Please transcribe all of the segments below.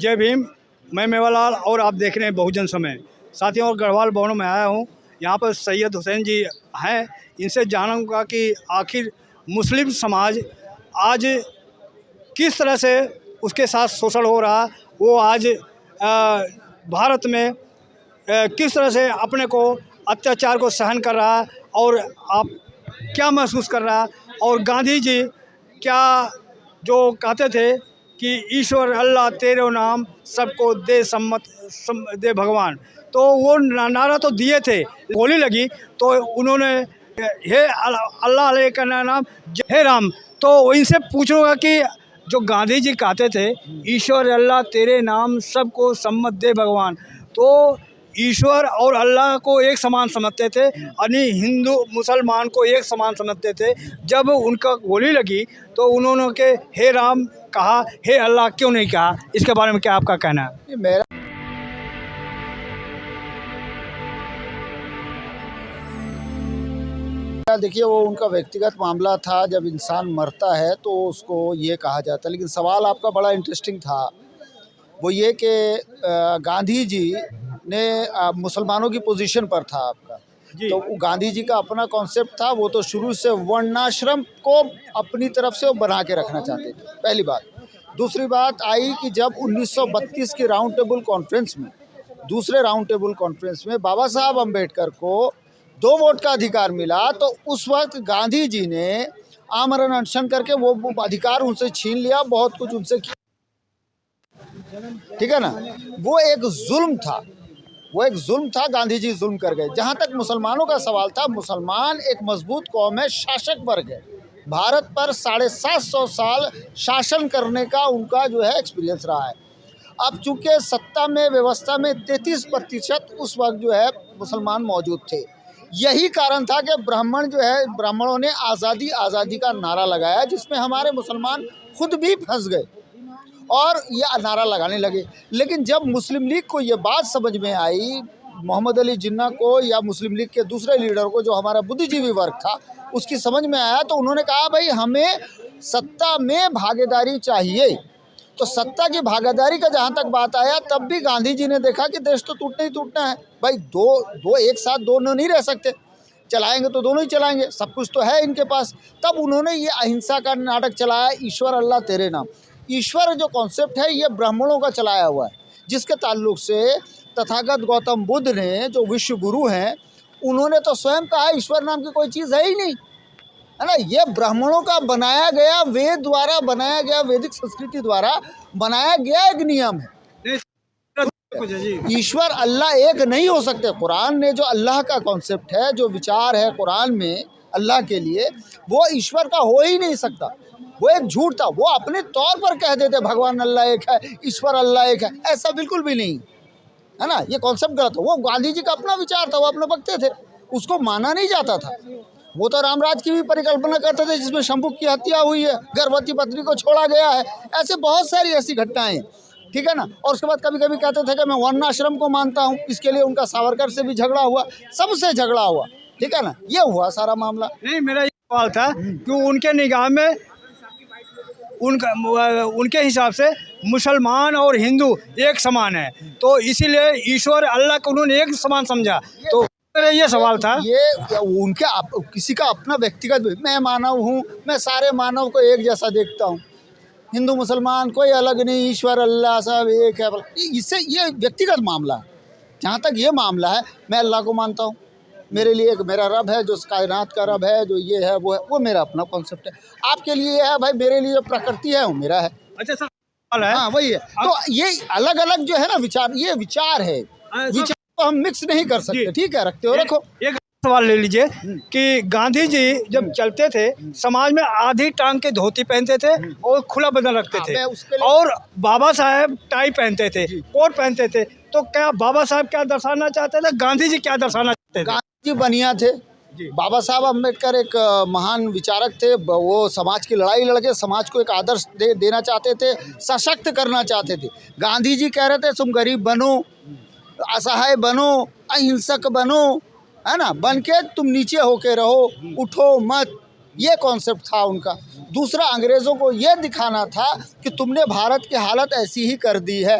जय भीम। मैं मेवालाल और आप देख रहे हैं बहुजन समय। साथियों, और गढ़वाल भवनों में आया हूँ। यहाँ पर सैयद हुसैन जी हैं। इनसे जानूंगा कि आखिर मुस्लिम समाज आज किस तरह से उसके साथ शोषण हो रहा, वो आज भारत में किस तरह से अपने को अत्याचार को सहन कर रहा है, और आप क्या महसूस कर रहा है। और गांधी जी क्या जो कहते थे कि ईश्वर अल्लाह तेरे नाम सबको दे सम्मत दे भगवान, तो वो नारा तो दिए थे। गोली लगी तो उन्होंने हे अल्लाह का नाम हे राम। तो इनसे पूछूंगा कि जो गांधी जी कहते थे ईश्वर अल्लाह तेरे नाम सबको सम्मत दे भगवान, तो ईश्वर और अल्लाह को एक समान समझते थे, यानी हिंदू मुसलमान को एक समान समझते थे। जब उनका गोली लगी तो उन्होंने के हे राम कहा, हे अल्लाह क्यों नहीं कहा? इसके बारे में क्या आपका कहना है? मेरा देखिए, वो उनका व्यक्तिगत मामला था। जब इंसान मरता है तो उसको ये कहा जाता है, लेकिन सवाल आपका बड़ा इंटरेस्टिंग था। वो ये कि गांधी जी ने मुसलमानों की पोजीशन पर था आपका, तो वो गांधी जी का अपना कॉन्सेप्ट था। वो तो शुरू से वर्णाश्रम को अपनी तरफ से वो बना के रखना चाहते थे, पहली बात। दूसरी बात आई कि जब 1932 की राउंड टेबल कॉन्फ्रेंस में, दूसरे राउंड टेबल कॉन्फ्रेंस में बाबा साहब अम्बेडकर को 2 वोट का अधिकार मिला, तो उस वक्त गांधी जी ने आमरण अनशन करके वो अधिकार उनसे छीन लिया, बहुत कुछ उनसे किया, ठीक है ना। वो एक जुल्म था, वो एक जुल्म था। गांधी जी जुल्म कर गए। जहाँ तक मुसलमानों का सवाल था, मुसलमान एक मजबूत कौम है, शासक वर्ग है। भारत पर 750 साल शासन करने का उनका जो है एक्सपीरियंस रहा है। अब चूंकि सत्ता में, व्यवस्था में 33% उस वक्त जो है मुसलमान मौजूद थे। यही कारण था कि ब्राह्मणों ने आज़ादी आज़ादी का नारा लगाया, जिसमें हमारे मुसलमान खुद भी फंस गए और ये नारा लगाने लगे। लेकिन जब मुस्लिम लीग को ये बात समझ में आई, मोहम्मद अली जिन्ना को या मुस्लिम लीग के दूसरे लीडर को, जो हमारा बुद्धिजीवी वर्ग था, उसकी समझ में आया, तो उन्होंने कहा भाई हमें सत्ता में भागीदारी चाहिए। तो सत्ता की भागीदारी का जहाँ तक बात आया, तब भी गांधी जी ने देखा कि देश तो टूटना ही टूटना है भाई। दो एक साथ दोनों नहीं रह सकते, चलाएंगे तो दोनों ही चलाएंगे, सब कुछ तो है इनके पास। तब उन्होंने ये अहिंसा का नाटक चलाया, ईश्वर अल्लाह तेरे नाम। ईश्वर जो कॉन्सेप्ट है ये ब्राह्मणों का चलाया हुआ है, जिसके ताल्लुक से तथागत गौतम बुद्ध ने, जो विश्व गुरु हैं, उन्होंने तो स्वयं कहा ईश्वर नाम की कोई चीज़ है ही नहीं, है ना। ये ब्राह्मणों का बनाया गया, वेद द्वारा बनाया गया, वैदिक संस्कृति द्वारा बनाया गया एक नियम है। ईश्वर अल्लाह एक नहीं हो सकते। कुरान ने जो अल्लाह का कॉन्सेप्ट है, जो विचार है कुरान में अल्लाह के लिए, वो ईश्वर का हो ही नहीं सकता। वो एक झूठ था। वो अपने तौर पर कह देते भगवान अल्लाह एक है, ईश्वर अल्लाह एक है, ऐसा बिल्कुल भी नहीं है ना। ये कॉन्सेप्ट गलत है। वो गांधी जी का अपना विचार था, वो अपने वक्ते थे, उसको माना नहीं जाता था। वो तो रामराज की भी परिकल्पना करते थे, जिसमें शंभू की हत्या हुई है, गर्भवती पत्नी को छोड़ा गया है, ऐसे बहुत सारी ऐसी घटनाएं, ठीक है ना। और उसके बाद कभी कभी कहते थे कि मैं वर्णाश्रम को मानता हूँ। इसके लिए उनका सावरकर से भी झगड़ा हुआ, सबसे झगड़ा हुआ, ठीक है ना। ये हुआ सारा मामला। नहीं, मेरा ये सवाल था कि उनके निगाह में उनके हिसाब से मुसलमान और हिंदू एक समान है, तो इसीलिए ईश्वर अल्लाह को उन्होंने एक समान समझा। तो मेरा ये सवाल था, ये उनके किसी का अपना व्यक्तिगत, मैं मानव हूँ, मैं सारे मानव को एक जैसा देखता हूँ, हिंदू मुसलमान कोई अलग नहीं, ईश्वर अल्लाह सब एक है। इससे ये व्यक्तिगत मामला है। जहाँ तक ये मामला है, मैं अल्लाह को मानता हूँ, मेरे लिए एक मेरा रब है, जो कायनात का रब है, जो ये है वो है, वो मेरा अपना कॉन्सेप्ट है। आपके लिए ये है भाई, मेरे लिए जो प्रकृति है वो मेरा है। अच्छा सवाल है, हाँ वही है। तो ये अलग अलग जो है ना विचार, ये विचार है, विचार को हम मिक्स नहीं कर सकते, ठीक है, रखते हो रखो। एक सवाल ले लीजिए कि गांधी जी जब चलते थे, समाज में आधी टांग के धोती पहनते थे और खुला बदन रखते थे, और बाबा साहब टाई पहनते थे, कोट पहनते थे। तो क्या बाबा साहब क्या दर्शाना चाहते थे, गांधी जी क्या दर्शाना चाहते थे? गांधी जी बनिया थे। बाबा साहब अम्बेडकर एक महान विचारक थे। वो समाज की लड़ाई लड़के समाज को एक आदर्श देना चाहते थे, सशक्त करना चाहते थे। गांधी जी कह रहे थे तुम गरीब बनो, असहाय बनो, अहिंसक बनो, है ना, बन के तुम नीचे होके रहो, उठो मत। ये कॉन्सेप्ट था उनका। दूसरा अंग्रेज़ों को ये दिखाना था कि तुमने भारत की हालत ऐसी ही कर दी है,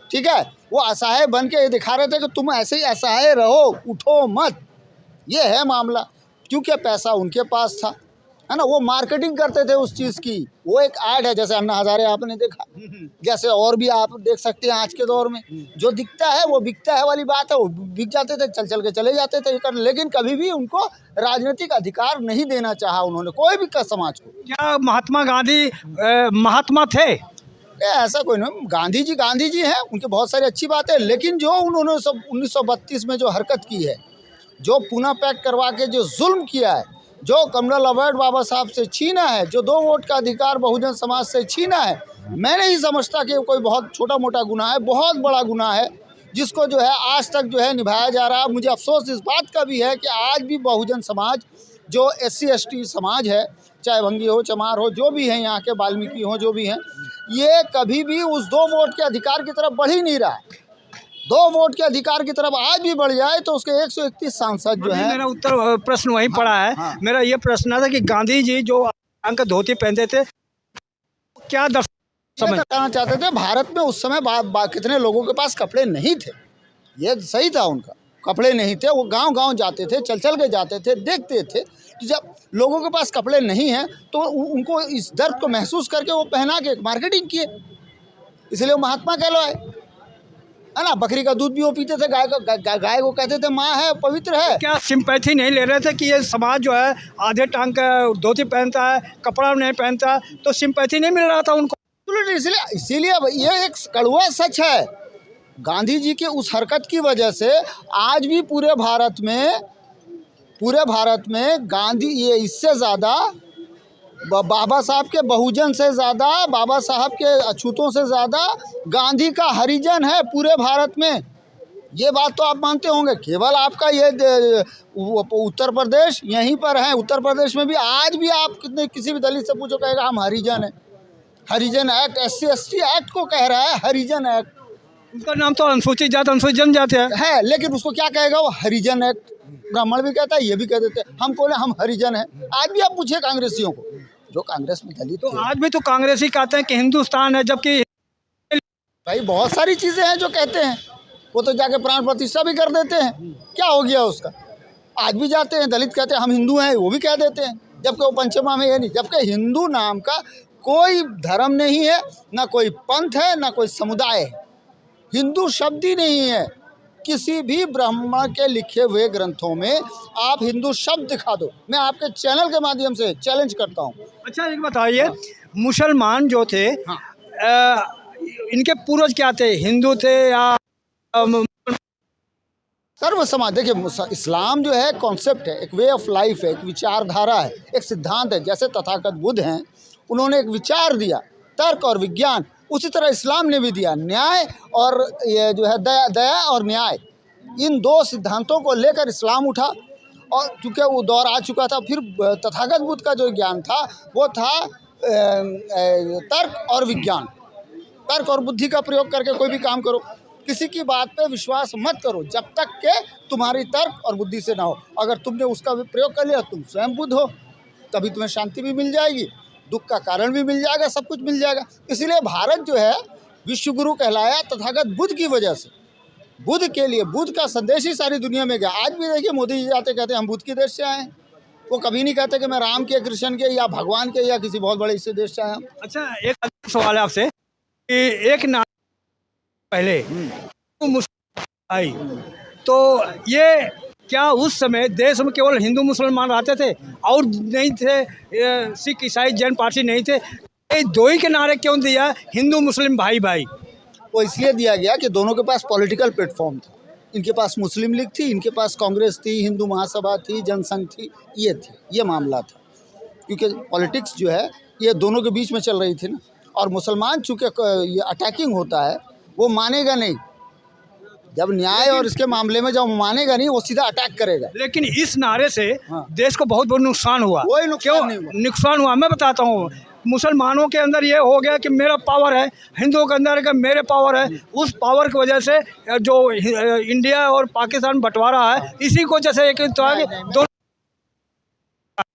ठीक है। वो असहाय बन के ये दिखा रहे थे कि तुम ऐसे ही असहाय रहो, उठो मत। ये है मामला, क्योंकि पैसा उनके पास था, है ना। वो मार्केटिंग करते थे उस चीज़ की। वो एक ऐड है, जैसे अन्ना हज़ारे आपने देखा, जैसे और भी आप देख सकते हैं आज के दौर में। जो दिखता है वो बिकता है वाली बात है। वो बिक जाते थे, चल चल के चले जाते थे, लेकिन कभी भी उनको राजनीतिक अधिकार नहीं देना चाहा उन्होंने, कोई भी समाज को। क्या महात्मा गांधी महात्मा थे? ऐसा कोई नहीं, गांधी जी हैं, उनकी बहुत सारी अच्छी बातें, लेकिन जो उन्होंने 1932 में जो हरकत की है, जो पूना पैक करवा के जो जुल्म किया है, जो कर्नल अवॉर्ड बाबा साहब से छीना है, जो 2 वोट का अधिकार बहुजन समाज से छीना है, मैं नहीं समझता कि कोई बहुत छोटा मोटा गुनाह है, बहुत बड़ा गुनाह है, जिसको जो है आज तक जो है निभाया जा रहा है। मुझे अफसोस इस बात का भी है कि आज भी बहुजन समाज, जो SC ST समाज है, चाहे भंगी हो, चमार हो, जो भी हैं यहाँ के, वाल्मीकि हो, जो भी हैं, ये कभी भी उस 2 वोट के अधिकार की तरफ बढ़ ही नहीं रहा है। 2 वोट के अधिकार की तरफ आज भी बढ़ जाए तो उसके 131 सांसद जो हैं। मेरा उत्तर प्रश्न वहीं पड़ा है। हाँ। मेरा ये प्रश्न था कि गांधी जी जो अंक धोती पहनते थे, क्या समझ बताना चाहते थे, भारत में उस समय कितने लोगों के पास कपड़े नहीं थे, ये सही था, उनका कपड़े नहीं थे। वो गांव-गांव जाते थे, चल चल के जाते थे, देखते थे कि जब लोगों के पास कपड़े नहीं हैं तो उनको इस दर्द को महसूस करके वो पहना के मार्केटिंग किए, इसलिए वो महात्मा कहलाए, है ना। बकरी का दूध भी वो पीते थे, गाय को कहते थे माँ है, पवित्र है। क्या सिंपैथी नहीं ले रहे थे कि ये समाज जो है आधे टांग का धोती पहनता है, कपड़ा नहीं पहनता, तो सिंपैथी नहीं मिल रहा था उनको? इसीलिए ये एक कड़वा सच है। गांधी जी के उस हरकत की वजह से आज भी पूरे भारत में गांधी, ये इससे ज़्यादा बाबा साहब के बहुजन से ज़्यादा, बाबा साहब के अछूतों से ज़्यादा गांधी का हरिजन है पूरे भारत में। ये बात तो आप मानते होंगे। केवल आपका ये उत्तर प्रदेश यहीं पर है, उत्तर प्रदेश में भी आज भी आप किसी भी दलित से पूछो, कहेगा हम हरिजन हैं। हरिजन एक्ट, SC ST एक्ट को कह रहा है हरिजन एक्ट। उनका नाम तो अनुसूचित जाति अनुसूचित जनजाति है, लेकिन उसको क्या कहेगा वो, हरिजन एक्ट। ब्राह्मण भी कहता है, ये भी कह देते हैं, हम बोले हम हरिजन हैं। आज भी आप पूछिए कांग्रेसियों को, जो कांग्रेस में दलित तो आज भी तो कांग्रेसी कहते हैं कि हिंदुस्तान है, जबकि भाई बहुत सारी चीज़ें हैं जो कहते हैं, वो तो जाके प्राण प्रतिष्ठा भी कर देते हैं, क्या हो गया उसका। आज भी जाते हैं, दलित कहते हैं हम हिंदू हैं, वो भी कह देते हैं, जबकि वो पंचमा में ये नहीं। जबकि हिंदू नाम का कोई धर्म नहीं है, ना कोई पंथ है, ना कोई समुदाय है। हिंदू शब्द ही नहीं है। किसी भी ब्राह्मण के लिखे हुए ग्रंथों में आप हिंदू शब्द दिखा दो, मैं आपके चैनल के माध्यम से चैलेंज करता हूँ। अच्छा एक बताइए, मुसलमान जो थे, इनके पूर्वज क्या थे, हिंदू थे या सर्व समाज? देखिए, इस्लाम जो है कॉन्सेप्ट है, एक वे ऑफ लाइफ है, एक विचारधारा है, एक सिद्धांत है। जैसे तथागत बुद्ध हैं, उन्होंने एक विचार दिया, तर्क और विज्ञान, उसी तरह इस्लाम ने भी दिया, न्याय और ये जो है दया और न्याय। इन 2 सिद्धांतों को लेकर इस्लाम उठा, और चूँकि वो दौर आ चुका था, फिर तथागत बुद्ध का जो ज्ञान था वो था तर्क और विज्ञान। तर्क और बुद्धि का प्रयोग करके कोई भी काम करो, किसी की बात पे विश्वास मत करो जब तक कि तुम्हारी तर्क और बुद्धि से ना हो। अगर तुमने उसका भी प्रयोग कर लिया, तुम स्वयं बुद्ध हो, तभी तुम्हें शांति भी मिल जाएगी, दुख का कारण भी मिल जाएगा, सब कुछ मिल जाएगा। इसलिए भारत जो है विश्व गुरु कहलाया तथागत बुद्ध की वजह से। बुद्ध के लिए, बुद्ध का संदेश ही सारी दुनिया में गया। आज भी देखिए मोदी जी जाते कहते हैं हम बुद्ध के देश से आए हैं, वो कभी नहीं कहते कि मैं राम के, कृष्ण के या भगवान के या किसी बहुत बड़े इससे देश से आया हूँ। अच्छा एक सवाल है आपसे कि एक ना पहले मुस्लिम आई, तो ये क्या उस समय देश में केवल हिंदू मुसलमान रहते थे और नहीं थे, सिख ईसाई जैन पारसी नहीं थे? ये 2 ही के नारे क्यों दिया, हिंदू मुस्लिम भाई भाई? वो इसलिए दिया गया कि दोनों के पास पॉलिटिकल प्लेटफॉर्म था। इनके पास मुस्लिम लीग थी, इनके पास कांग्रेस थी, हिंदू महासभा थी, जनसंघ थी, ये मामला था। क्योंकि पॉलिटिक्स जो है ये दोनों के बीच में चल रही थी ना। और मुसलमान चूँकि ये अटैकिंग होता है, वो मानेगा नहीं। जब न्याय और इसके मामले में जब मानेगा नहीं, वो सीधा अटैक करेगा। लेकिन इस नारे से देश को बहुत बहुत नुकसान हुआ। कोई नुकसान नहीं हुआ। नुकसान हुआ मैं बताता हूँ। मुसलमानों के अंदर ये हो गया कि मेरा पावर है, हिंदुओं के अंदर कि मेरे पावर है। उस पावर की वजह से जो इंडिया और पाकिस्तान बंटवारा है, इसी को जैसे एक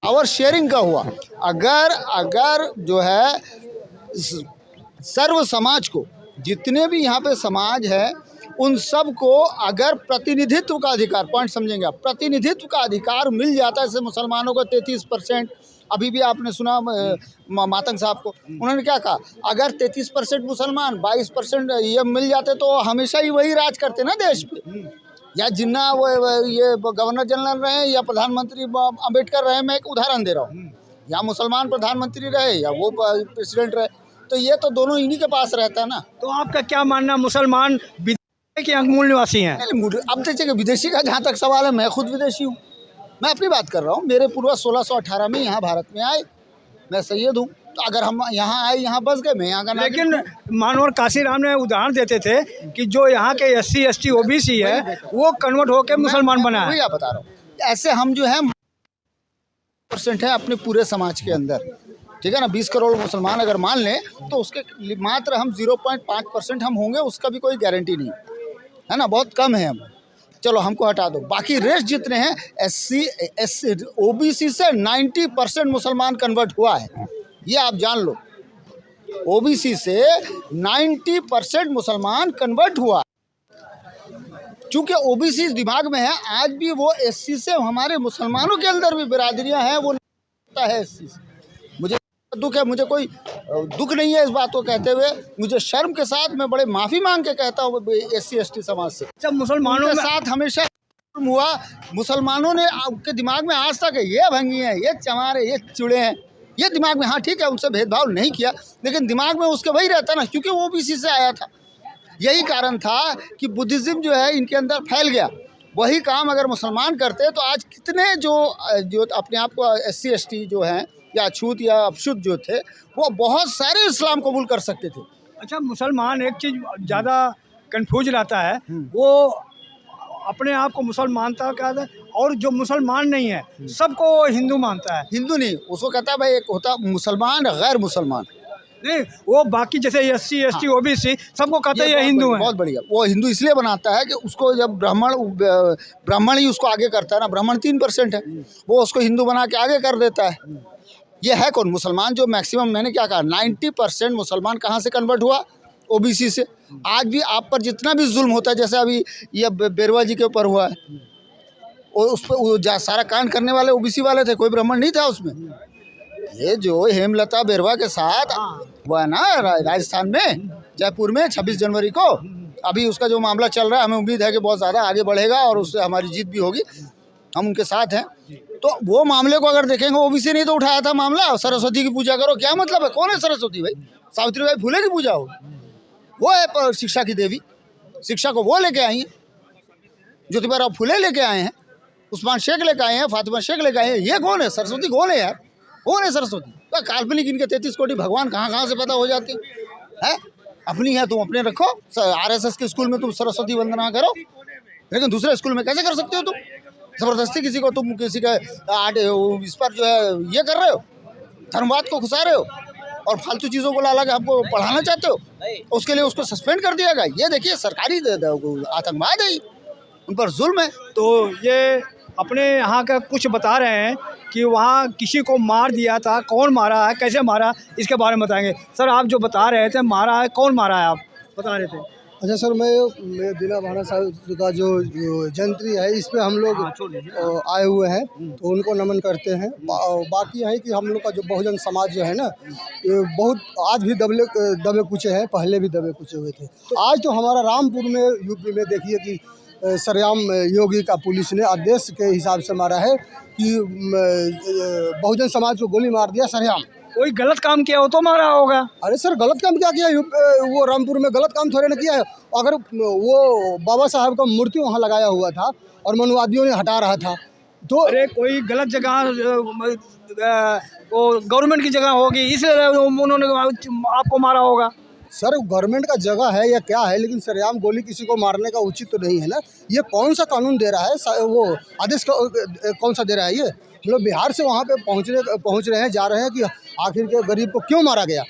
पावर शेयरिंग का हुआ। अगर जो है सर्व समाज को, जितने भी यहाँ पे समाज है उन सब को अगर प्रतिनिधित्व का अधिकार, पॉइंट समझेंगे आप, प्रतिनिधित्व का अधिकार मिल जाता है। जैसे मुसलमानों को 33%, अभी भी आपने सुना मातंग साहब को, उन्होंने क्या कहा, अगर 33% मुसलमान 22% ये मिल जाते तो हमेशा ही वही राज करते ना देश पे। या जिन्ना वो ये गवर्नर जनरल रहे या प्रधानमंत्री अम्बेडकर रहे, मैं एक उदाहरण दे रहा हूँ, या मुसलमान प्रधानमंत्री रहे या वो प्रेसिडेंट रहे, तो ये तो दोनों इन्हीं के पास रहता है ना। तो आपका क्या मानना, मुसलमान विदेशी के मूल निवासी हैं? अब देखिए विदेशी का जहाँ तक सवाल है, मैं खुद विदेशी हूँ, मैं अपनी बात कर रहा हूँ। मेरे पूर्वज 1618 में यहाँ भारत में आए, मैं सैयद हूँ, तो अगर हम यहाँ आए, यहाँ बस गए, मैं यहाँ का नागरिक हूँ। लेकिन मानवर काशीराम ने उदाहरण देते थे कि जो यहाँ के SC ST OBC है वो कन्वर्ट होकर मुसलमान बना है। वही बता रहा हूँ। ऐसे हम जो है % है अपने पूरे समाज के अंदर, ठीक है ना। 20 करोड़ मुसलमान अगर मान लें तो उसके मात्र हम 0.5% हम होंगे, उसका भी कोई गारंटी नहीं है ना, बहुत कम है हम। चलो हमको हटा दो, बाकी रेस्ट जितने हैं SC OBC से 90% मुसलमान कन्वर्ट हुआ है, ये आप जान लो। OBC से 90% मुसलमान कन्वर्ट हुआ। चूँकि OBC दिमाग में है, आज भी वो SC से, हमारे मुसलमानों के अंदर भी बिरादरियां हैं, वो है SC से। मुझे दुख है, मुझे कोई दुख नहीं है इस बात को कहते हुए, मुझे शर्म के साथ मैं बड़े माफ़ी मांग के कहता हूँ SC ST समाज से। जब मुसलमानों के साथ हमेशा हुआ, मुसलमानों ने आपके दिमाग में आज तक ये भंगी है, ये चमार है, ये चूड़े हैं, ये दिमाग में, हाँ ठीक है उनसे भेदभाव नहीं किया, लेकिन दिमाग में उसके वही रहता ना, क्योंकि वो OBC से आया था। यही कारण था कि बुद्धिज़्म जो है इनके अंदर फैल गया। वही काम अगर मुसलमान करते तो आज कितने जो अपने आप को SC ST जो हैं या अछूत या अपशुद्ध जो थे, वो बहुत सारे इस्लाम कबूल कर सकते थे। अच्छा, मुसलमान एक चीज़ ज़्यादा कंफ्यूज रहता है, वो अपने आप को मुसलमान मानता है, और जो मुसलमान नहीं है सबको हिंदू मानता है। हिंदू नहीं, उसको कहता है भाई, एक होता मुसलमान गैर मुसलमान, नहीं वो बाकी जैसे SC ST OBC सबको कहते हैं हिंदू है। बहुत बढ़िया। वो हिंदू इसलिए बनाता है कि उसको जब ब्राह्मण ही उसको आगे करता है ना, ब्राह्मण 3% है, वो उसको हिंदू बना के आगे कर देता है। ये है कौन? मुसलमान जो मैक्सिमम, मैंने क्या कहा, 90% मुसलमान कहाँ से कन्वर्ट हुआ? OBC से। आज भी आप पर जितना भी जुल्म होता है, जैसे अभी ये बेरवा जी के ऊपर हुआ है, और उस पर सारा कांड करने वाले OBC वाले थे, कोई ब्राह्मण नहीं था उसमें। ये जो हेमलता बेरवा के साथ हुआ है ना राजस्थान में, जयपुर में 26 जनवरी को, अभी उसका जो मामला चल रहा है, हमें उम्मीद है कि बहुत ज़्यादा आगे बढ़ेगा और उससे हमारी जीत भी होगी, हम उनके साथ हैं। तो वो मामले को अगर देखेंगे, OBC नहीं तो उठाया था मामला, सरस्वती की पूजा करो, क्या मतलब है? कौन है सरस्वती भाई? सावित्रीबाई फुले की पूजा हो, वो है शिक्षा की देवी, शिक्षा को वो लेके आई हैं, ज्योतिबा फुले लेके आए हैं, उस्मान शेख लेके आए हैं, फातिमा शेख लेके आए हैं। ये कौन है? सरस्वती कौन है यार? कौन है सरस्वती? तो काल्पनिक इनके 33 कोटि भगवान कहाँ से पता हो जाते हैं? अपनी है तुम अपने रखो, RSS के स्कूल में तुम सरस्वती वंदना करो, लेकिन दूसरे स्कूल में कैसे कर सकते हो तुम? ज़बरदस्ती किसी को, तुम किसी का इस पर जो है ये कर रहे हो, धर्मवाद को घुसा रहे हो और फालतू चीज़ों को ला के हमको पढ़ाना चाहते हो, उसके लिए उसको सस्पेंड कर दिया गया। ये देखिए सरकारी आतंकवाद है, उन पर जुल्म है। तो ये अपने यहाँ का कुछ बता रहे हैं कि वहाँ किसी को मार दिया था, कौन मारा है, कैसे मारा, इसके बारे में बताएंगे। सर आप जो बता रहे थे मारा है, कौन मारा है, आप बता रहे थे? अच्छा सर, मैं दिला भाना साहब का जो जयंती है, इस पे हम लोग आए हुए हैं, तो उनको नमन करते हैं। बाकी है कि हम लोग का जो बहुजन समाज जो है ना, ये बहुत आज भी दबे कुचे हैं, पहले भी दबे कुचे हुए थे। तो आज तो हमारा रामपुर में यूपी में देखिए कि सरेआम योगी का पुलिस ने आदेश के हिसाब से मारा है कि बहुजन समाज को गोली मार दिया सरेआम। कोई गलत काम किया हो तो मारा होगा। अरे सर, गलत काम क्या किया? वो रामपुर में गलत काम थोड़े ना किया है। अगर वो बाबा साहब का मूर्ति वहाँ लगाया हुआ था और मनुवादियों ने हटा रहा था, तो अरे कोई गलत जगह, वो गवर्नमेंट की जगह होगी, इसलिए उन्होंने आपको मारा होगा। सर गवर्नमेंट का जगह है या क्या है, लेकिन सरेआम गोली किसी को मारने का उचित तो नहीं है ना। ये कौन सा कानून दे रहा है? वो आदेश कौन सा दे रहा है? ये हम लोग बिहार से वहाँ पे पहुँच रहे हैं, जा रहे हैं कि आखिर के गरीब को क्यों मारा गया।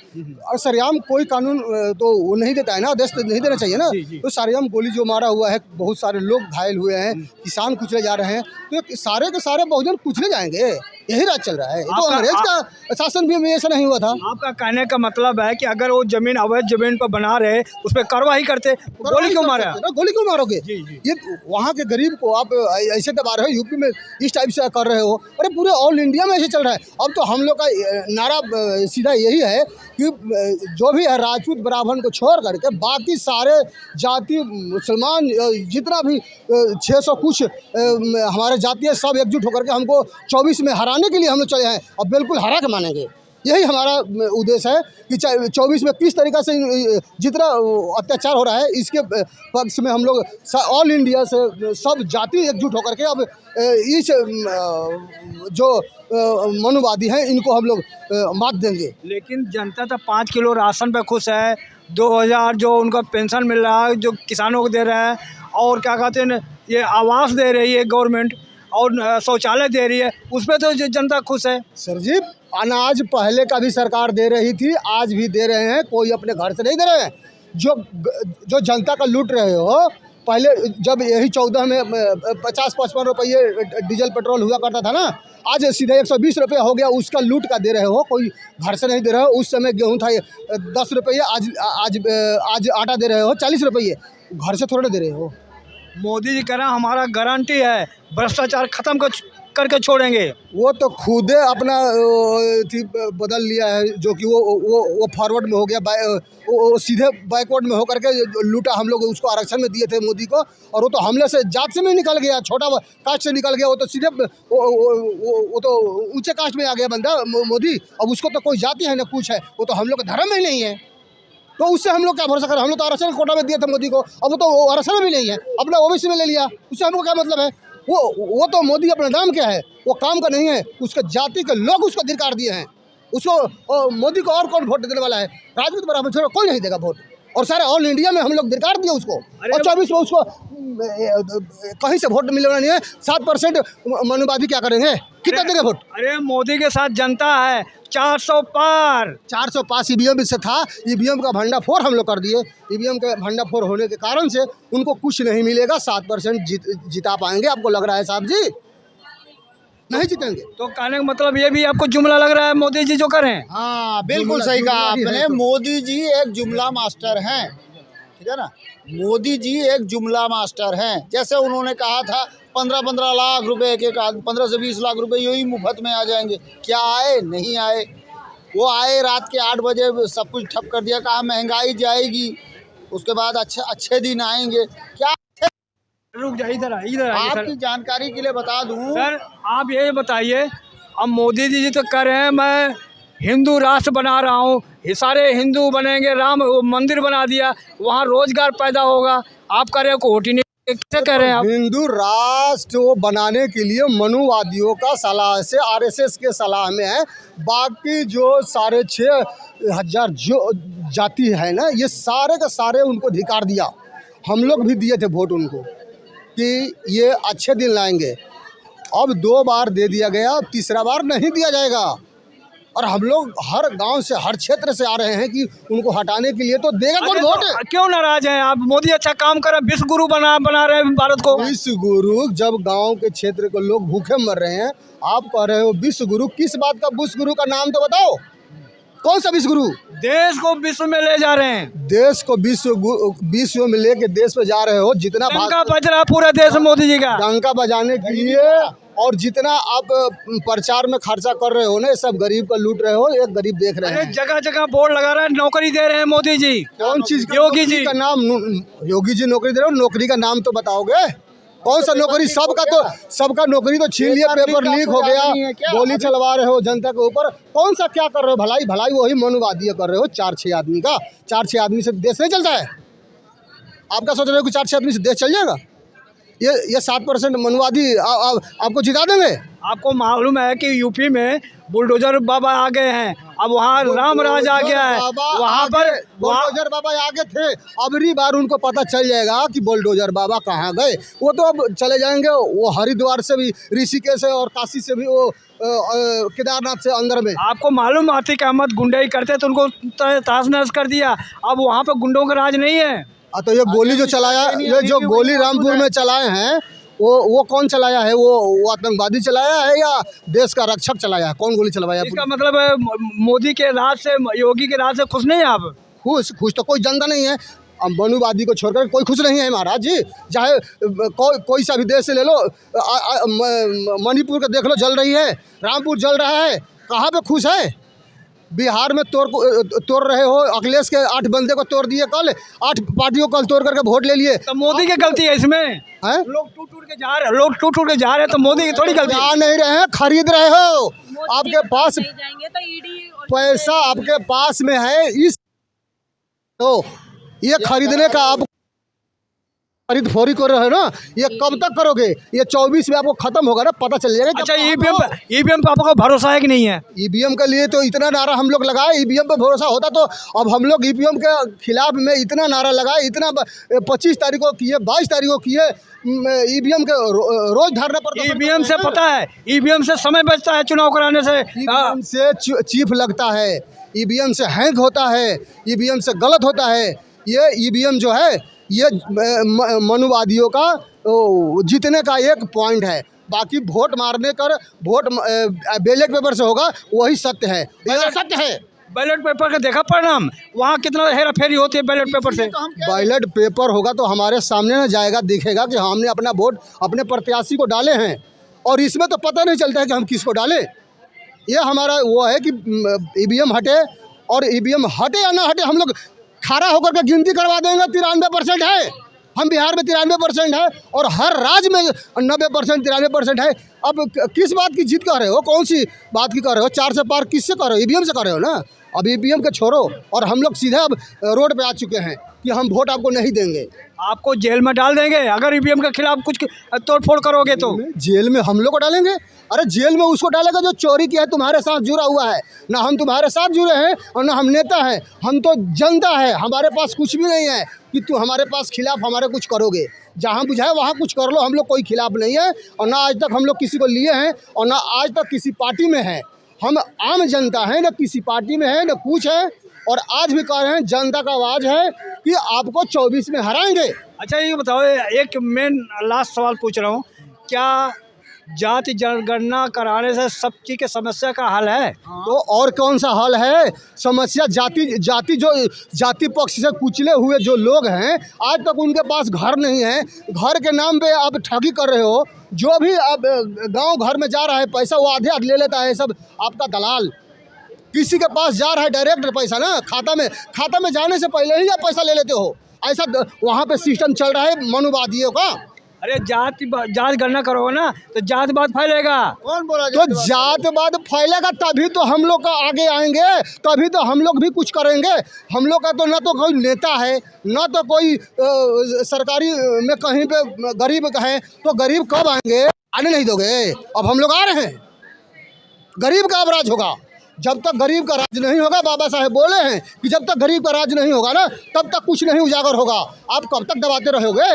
और सरेआम कोई कानून तो वो नहीं देता है ना, आदेश नहीं देना चाहिए ना। तो सरेआम गोली जो मारा हुआ है, बहुत सारे लोग घायल हुए हैं, किसान कुचले जा रहे हैं, तो सारे के सारे बहुजन कुचले जाएंगे। यही राज चल रहा है। तो अंग्रेज का शासन भी में ऐसा नहीं हुआ था। आपका कहने का मतलब है कि अगर वो जमीन अवैध जमीन पर बना रहे, उस पर कार्रवाई करते, गोली क्यों मारा? गोली क्यों मारोगे? ये वहाँ के गरीब को आप ऐसे दबा रहे हो, यूपी में इस टाइप से कर रहे हो। अरे पूरे ऑल इंडिया में ऐसे चल रहा है। अब तो हम लोग का नारा सीधा यही है कि जो भी है राजपूत ब्राह्मण को छोड़ करके बाकी सारे जाति मुसलमान जितना भी 600 कुछ हमारे जाति है, सब एकजुट होकर के हमको 24 में हराने के लिए हम लोग चले हैं और बिल्कुल हरा के मानेंगे। यही हमारा उद्देश्य है कि 24 में किस तरीक़ा से जितना अत्याचार हो रहा है इसके पक्ष में हम लोग ऑल इंडिया से सब जाति एकजुट होकर के अब इस जो मनुवादी हैं इनको हम लोग मात देंगे। लेकिन जनता तो 5 किलो राशन पे खुश है, 2000 जो उनका पेंशन मिल रहा है जो किसानों को दे रहा है, और क्या कहते हैं ये आवास दे रही है गवर्नमेंट, और शौचालय दे रही है, उस पर तो जनता खुश है। सर जी, अनाज पहले का भी सरकार दे रही थी, आज भी दे रहे हैं, कोई अपने घर से नहीं दे रहे हैं। जो जनता का लूट रहे हो, पहले जब यही 14 में 50-55 रुपये डीजल पेट्रोल हुआ करता था ना, आज सीधे 120 रुपये हो गया, उसका लूट का दे रहे हो, कोई घर से नहीं दे रहे हो। उस समय गेहूँ था 10 रुपये, आज आटा दे रहे हो 40 रुपये, घर से थोड़े दे रहे हो। मोदी जी कह रहे हैं हमारा गारंटी है भ्रष्टाचार खत्म करके छोड़ेंगे। वो तो खुद अपना बदल लिया है, जो कि वो फॉरवर्ड में हो गया, वो सीधे बैकवर्ड में होकर के लूटा। हम लोग उसको आरक्षण में दिए थे मोदी को, और वो तो हमले से जात से में निकल गया, छोटा कास्ट से निकल गया। वो तो सीधे वो तो ऊंचे कास्ट में आ गया बंदा मोदी। अब उसको तो कोई जाति है ना कुछ है, वो तो हम लोग का धर्म में ही नहीं है, तो उससे हम लोग क्या भरोसा करें। हम लोग तो आरक्षण कोटा में दिए थे मोदी को, अब वो तो आरक्षण में भी नहीं है, अपना ओबीसी में ले लिया, उससे हमको क्या मतलब है। वो तो मोदी अपना नाम क्या है, वो काम का नहीं है, उसके जाति के लोग उसको धिक्कार दिए हैं। उसको मोदी को और कौन वोट देने वाला है? राजपूत ब्राह्मण छोड़ कोई नहीं देगा वोट, और सारे ऑल इंडिया में हम लोग धिक्कार दिए उसको। और 24 में उसको कहीं से वोट मिलना नहीं है। 7% मनुवादी क्या करेंगे, कितना देंगे वोट? अरे मोदी के साथ जनता है 400 पार। 400 पास ईवीएम से था, ईवीएम का भंडाफोड़ हम लोग कर दिए। ईवीएम के भंडाफोड़ होने के कारण से उनको कुछ नहीं मिलेगा। 7% जिता पाएंगे आपको लग रहा है साहब जी? नहीं जीतेंगे। तो कहने का मतलब ये भी आपको जुमला लग रहा है मोदी जी जो कर रहे हैं? हाँ, बिल्कुल सही कहा आपने। मोदी जी एक जुमला मास्टर हैं, ठीक है ना। मोदी जी एक जुमला मास्टर हैं। जैसे उन्होंने कहा था 15-15 लाख रुपए, एक 15 से 20 लाख रुपए यही मुफ्त में आ जाएंगे। क्या आए? नहीं आए। वो आए रात के 8 बजे, सब कुछ ठप कर दिया, कहा महंगाई जाएगी, उसके बाद अच्छे दिन आएंगे। क्या रुक जाइए, इधर आपकी जानकारी के लिए बता दूं सर, आप ये बताइए, अब मोदी जी तो कह रहे हैं मैं हिंदू राष्ट्र बना रहा हूँ, ये सारे हिंदू बनेंगे, राम मंदिर बना दिया, वहाँ रोजगार पैदा होगा। आप कह रहे हो वोट ही नहीं, कैसे कह रहे हैं आप? हिंदू राष्ट्र वो बनाने के लिए मनुवादियों का सलाह से, आरएसएस के सलाह में है। बाकी जो 6,500 जो जाति है ना, ये सारे का सारे उनको धिकार दिया। हम लोग भी दिए थे वोट उनको कि ये अच्छे दिन लाएंगे। अब 2 बार दे दिया गया, अब तीसरा बार नहीं दिया जाएगा। और हम लोग हर गांव से, हर क्षेत्र से आ रहे हैं कि उनको हटाने के लिए, तो देगा कौन वोट? क्यों नाराज हैं आप? मोदी अच्छा काम कर रहे हैं, विश्व गुरु बना रहे हैं भारत को। विश्व गुरु, जब गांव के क्षेत्र के लोग भूखे मर रहे हैं, आप कह रहे हो विश्व गुरु? किस बात का विश्व गुरु का नाम तो बताओ, कौन सा विश्व गुरु? देश को विश्व में ले जा रहे हैं। देश को विश्व में लेके देश पे जा रहे हो। जितना डंका बज रहा पूरा देश मोदी जी का, डंका बजाने के लिए, और जितना आप प्रचार में खर्चा कर रहे हो ना, ये सब गरीब का लूट रहे हो। एक गरीब देख रहे हैं, जगह जगह बोर्ड लगा रहे हैं, नौकरी दे रहे हैं मोदी जी। कौन चीज? योगी जी का नाम, योगी जी नौकरी दे रहे हो, नौकरी का नाम तो बताओगे? कौन सा नौकरी? सबका नौकरी तो छीन लिया, पेपर लीक हो गया, गोली चलवा रहे हो जनता के ऊपर। कौन सा क्या कर रहे हो? भलाई वही मनुवादी कर रहे हो। 4-6 आदमी का, 4-6 आदमी से देश नहीं चलता है। आपका सोच रहे हो कि 4-6 आदमी से देश चल जाएगा? ये 7% मनुवादी आपको जिता देंगे? आपको मालूम है कि यूपी में बुलडोजर बाबा आ गए हैं, अब वहाँ राम राज आ गया है, वहाँ पर बुलडोजर बाबा आगे थे। अबरी बार उनको पता चल जाएगा कि बुलडोजर बाबा कहाँ गए। वो तो अब चले जाएंगे, वो हरिद्वार से भी, ऋषिकेश से और काशी से भी, वो केदारनाथ से अंदर में। आपको मालूम आतिक अहमद गुंडाई करते तो उनको तहस नहस कर दिया, अब वहाँ पर गुंडों का राज नहीं है। तो ये गोली जो चलाया, ये जो गोली रामपुर में चलाए हैं, वो कौन चलाया है? वो आतंकवादी चलाया है या देश का रक्षक चलाया है? कौन गोली चलवाया? इसका मतलब है मोदी के राज से, योगी के राज से खुश नहीं है आप? खुश तो कोई जनता नहीं है। मनुवादी को छोड़कर कोई खुश नहीं है महाराज जी। चाहे कोई सा भी देश से ले लो, मणिपुर का देख लो जल रही है, रामपुर जल रहा है, कहाँ पे खुश है? बिहार में तोड़ रहे हो, अखिलेश के 8 बंदे को तोड़ दिए, कल 8 पार्टियों को तोड़ करके वोट ले लिए। तो मोदी की गलती है इसमें? है लोग टूट के जा रहे हैं, तो मोदी की थोड़ी गलती? जा नहीं रहे हैं, खरीद रहे हो। आपके पास पैसा आपके पास में है, इस तो ये खरीदने का आप खरीद फोरी कर रहे हो ना, ये कब तक करोगे? ये 24 में आपको खत्म होगा ना, पता चल जाएगा। अच्छा, ईवीएम पे आपको भरोसा है कि नहीं है? ईवीएम के लिए तो इतना नारा हम लोग लगाए, ईवीएम पे भरोसा होता तो अब हम लोग ईवीएम के खिलाफ में इतना नारा लगाए, इतना 25 तारीख को किए, 22 तारीख को किए, ईवीएम के रोज धरना पड़ता। ईवीएम से पता है, ईवीएम से समय बचता है चुनाव कराने से। ईवीएम से चीफ लगता है, ईवीएम से हैंग होता है, ईवीएम से गलत होता है। ये ईवीएम जो है, ये मनुवादियों का जीतने का एक पॉइंट है। बाकी वोट मारने कर वोट बैलेट पेपर से होगा, वही सत्य है, सत्य है। बैलेट पेपर का देखा परिणाम, वहाँ कितना हेरा फेरी होती है बैलेट पेपर से। बैलेट पेपर होगा तो हमारे सामने ना जाएगा, दिखेगा कि हमने अपना वोट अपने प्रत्याशी को डाले हैं, और इसमें तो पता नहीं चलता है कि हम किसको डालें। ये हमारा वो है कि ईवीएम हटे, और ईवीएम हटे या ना हटे, हम लोग खड़ा होकर के गिनती करवा देंगे। 93% है, हम बिहार में 93% है, और हर राज्य में 90% 93% है। अब किस बात की जीत कर रहे हो? कौन सी बात की कर रहे हो? 4 से पार किससे कर रहे हो? ईवीएम से कर रहे हो ना। अब ईवीएम के छोड़ो, और हम लोग सीधे अब रोड पे आ चुके हैं कि हम वोट आपको नहीं देंगे। आपको जेल में डाल देंगे अगर ईवीएम के खिलाफ कुछ तोड़फोड़ करोगे तो। जेल में हम लोग को डालेंगे? अरे जेल में उसको डालेगा जो चोरी किया है, तुम्हारे साथ जुड़ा हुआ है। ना हम तुम्हारे साथ जुड़े हैं और ना हम नेता हैं, हम तो जनता है। हमारे पास कुछ भी नहीं है कि तुम हमारे पास खिलाफ हमारे कुछ करोगे। जहाँ बुझाए वहाँ कुछ कर लो, हम लोग कोई खिलाफ नहीं है, और ना आज तक हम लोग किसी को लिए हैं, और ना आज तक किसी पार्टी में हैं। हम आम जनता हैं, ना किसी पार्टी में है, ना कुछ है, और आज भी कह रहे हैं जनता का आवाज़ है कि आपको 24 में हराएंगे। अच्छा, ये बताओ, एक मेन लास्ट सवाल पूछ रहा हूँ, क्या जाति जनगणना कराने से सब चीज़ की समस्या का हल है? तो और कौन सा हल है? समस्या जाति पक्ष से कुचले हुए जो लोग हैं, आज तक उनके पास घर नहीं है। घर के नाम पे आप ठगी कर रहे हो। जो भी अब गांव घर में जा रहा है पैसा, वो आधे ले लेता है, सब आपका दलाल। किसी के पास जा रहा है डायरेक्ट पैसा ना, खाता में जाने से पहले ही आप पैसा ले लेते हो। ऐसा वहाँ पे सिस्टम चल रहा है मनुवादियों का। अरे जात गणना करोगे ना तो जातवाद फैलेगा। कौन बोला? तो जातवाद फैलेगा तभी तो हम लोग का आगे आएंगे, तभी तो हम लोग भी कुछ करेंगे। हम लोग का तो ना तो कोई नेता है, ना तो कोई सरकारी में कहीं पे गरीब है, तो गरीब कब आएंगे? आने नहीं दोगे। अब हम लोग आ रहे हैं, गरीब का अब राज होगा। जब तक गरीब का राज नहीं होगा, बाबा साहेब बोले हैं कि जब तक गरीब का राज नहीं होगा ना, तब तक कुछ नहीं उजागर होगा। आप कब तक दबाते रहोगे?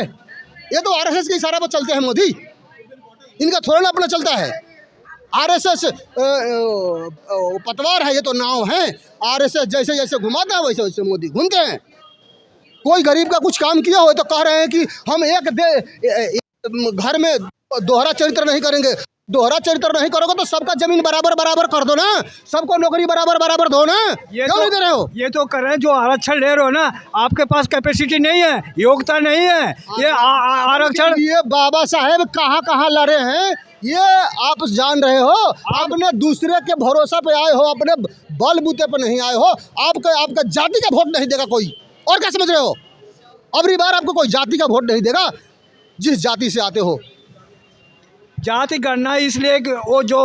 ये तो आरएसएस के इशारे पर चलते हैं मोदी, इनका थोड़ा ना अपना चलता है। आरएसएस पतवार है, ये तो नाव है। आरएसएस जैसे जैसे घुमाता है वैसे वैसे मोदी घूमते हैं। कोई गरीब का कुछ काम किया हो तो कह रहे हैं कि हम घर में दोहरा चरित्र नहीं करेंगे। दोहरा चरित्र नहीं करोगे तो सबका जमीन बराबर बराबर कर दो ना, सबको नौकरी बराबर बराबर दो ना। क्यों नहीं दे रहे हो? ये तो कर रहे हैं, जो आरक्षण ले रहे हो ना, आपके पास कैपेसिटी नहीं है, योग्यता नहीं है। ये आरक्षण, ये बाबा साहेब कहाँ कहाँ लड़े हैं, ये आप जान रहे हो। आपने दूसरे के भरोसा पे आए हो, अपने बल बूते पे नहीं आए हो। आपका जाति का वोट नहीं देगा कोई, और क्या समझ रहे हो? अबरी बार आपको कोई जाति का वोट नहीं देगा, जिस जाति से आते हो। जाति गणना इसलिए कि वो जो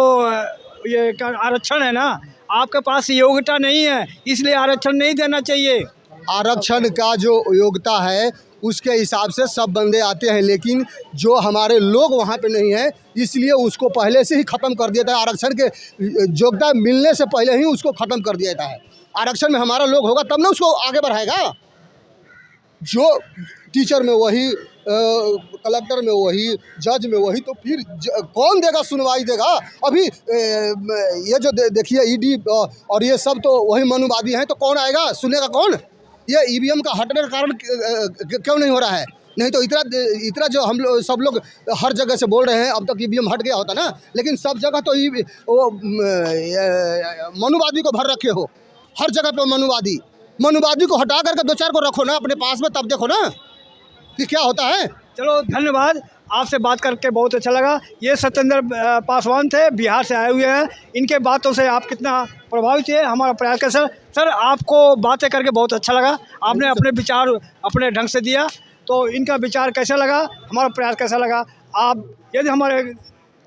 ये आरक्षण है ना, आपके पास योग्यता नहीं है, इसलिए आरक्षण नहीं देना चाहिए। आरक्षण का जो योग्यता है उसके हिसाब से सब बंदे आते हैं, लेकिन जो हमारे लोग वहाँ पे नहीं हैं, इसलिए उसको पहले से ही ख़त्म कर दिया था। आरक्षण के योग्यता मिलने से पहले ही उसको ख़त्म कर दिया जाता है। आरक्षण में हमारा लोग होगा तब ना उसको आगे बढ़ाएगा। जो टीचर में वही, कलेक्टर में वही, जज में वही, तो फिर कौन देगा, सुनवाई देगा? अभी ये जो देखिए ईडी और ये सब तो वही मनुवादी हैं, तो कौन आएगा, सुनेगा कौन? ये ईवीएम का हटने का कारण क्यों नहीं हो रहा है? नहीं तो इतना जो हम लोग सब लोग हर जगह से बोल रहे हैं, अब तक ईवीएम हट गया होता ना, लेकिन सब जगह तो वो मनुवादी को भर रखे हो। हर जगह पे मनुवादी को हटा करके 2-4 को रखो ना अपने पास में, तब देखो ना कि क्या होता है। चलो धन्यवाद, आपसे बात करके बहुत अच्छा लगा। ये सत्येंद्र पासवान थे, बिहार से आए हुए हैं। इनके बातों से आप कितना प्रभावित हुए, हमारा प्रयास कैसा? सर आपको बातें करके बहुत अच्छा लगा, आपने अपने विचार अपने ढंग से दिया, तो इनका विचार कैसा लगा, हमारा प्रयास कैसा लगा? आप यदि हमारे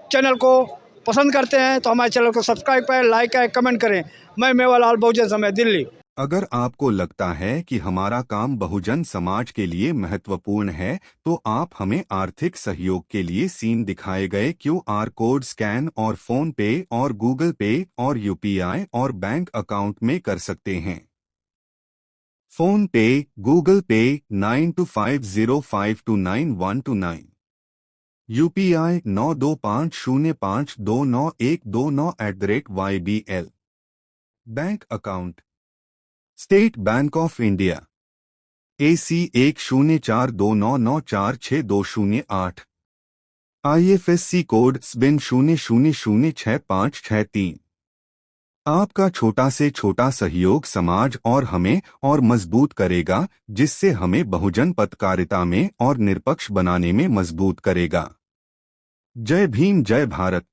चैनल को पसंद करते हैं तो हमारे चैनल को सब्सक्राइब करें, लाइक करें, कमेंट करें। मैं मेवालाल, बहुजन समाज, दिल्ली। अगर आपको लगता है कि हमारा काम बहुजन समाज के लिए महत्वपूर्ण है, तो आप हमें आर्थिक सहयोग के लिए सीन दिखाए गए QR कोड स्कैन और फोन पे और गूगल पे और UPI और बैंक अकाउंट में कर सकते हैं। फोन पे, गूगल पे 9250529129, UPI 9250529129@YBL। Bank account state bank of India AC 104299462008, IFSC code SBIN 00066563। आपका छोटा से छोटा सहयोग समाज और हमें और मजबूत करेगा, जिससे हमें बहुजन पत्रकारिता में और निष्पक्ष बनाने में मजबूत करेगा। जय भीम, जय भारत।